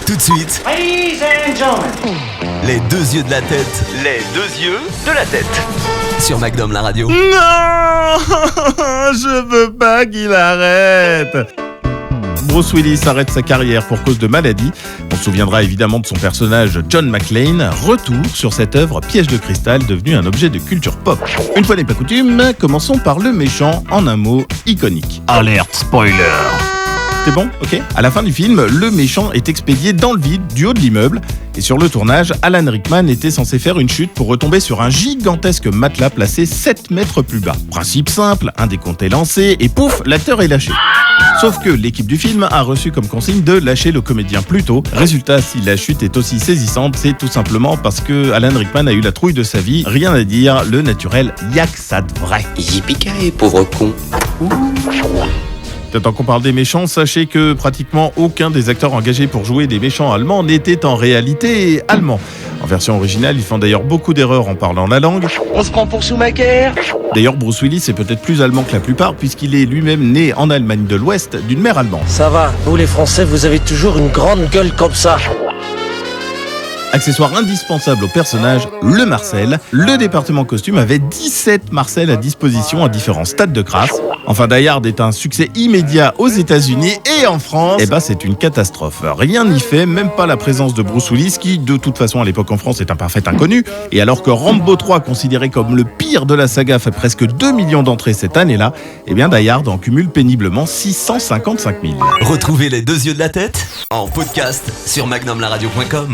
Tout de suite, Ladies and gentlemen. les deux yeux de la tête. Les deux yeux de la tête. Sur Magnum la radio. Non, je veux pas qu'il arrête. Bruce Willis arrête sa carrière pour cause de maladie. On se souviendra évidemment de son personnage John McClane. Retour sur cette œuvre Piège de cristal devenue un objet de culture pop. Une fois n'est pas coutume, commençons par le méchant en un mot iconique. Alerte spoiler. C'est bon, ok. À la fin du film, le méchant est expédié dans le vide du haut de l'immeuble. Et sur le tournage, Alan Rickman était censé faire une chute pour retomber sur un gigantesque matelas placé 7 mètres plus bas. Principe simple, un décompte est lancé et pouf, l'acteur est lâché. Sauf que l'équipe du film a reçu comme consigne de lâcher le comédien plus tôt. Résultat, si la chute est aussi saisissante, c'est tout simplement parce que Alan Rickman a eu la trouille de sa vie. Rien à dire, le naturel, y'a que ça de vrai. Yippee-ki-yay, pauvre con. Tant qu'on parle des méchants, sachez que pratiquement aucun des acteurs engagés pour jouer des méchants allemands n'était en réalité allemand. En version originale, ils font d'ailleurs beaucoup d'erreurs en parlant la langue. On se prend pour Schumacher. D'ailleurs, Bruce Willis est peut-être plus allemand que la plupart puisqu'il est lui-même né en Allemagne de l'Ouest d'une mère allemande. Ça va, vous les Français, vous avez toujours une grande gueule comme ça. Accessoire indispensable au personnage, le Marcel. Le département costume avait 17 Marcel à disposition à différents stades de crasse. Enfin, Die Hard est un succès immédiat aux États-Unis et en France. C'est une catastrophe. Rien n'y fait, même pas la présence de Bruce Willis qui, de toute façon, à l'époque en France, est un parfait inconnu. Et alors que Rambo 3, considéré comme le pire de la saga, fait presque 2 millions d'entrées cette année-là, Die Hard en cumule péniblement 655 000. Retrouvez les deux yeux de la tête en podcast sur magnumlaradio.com.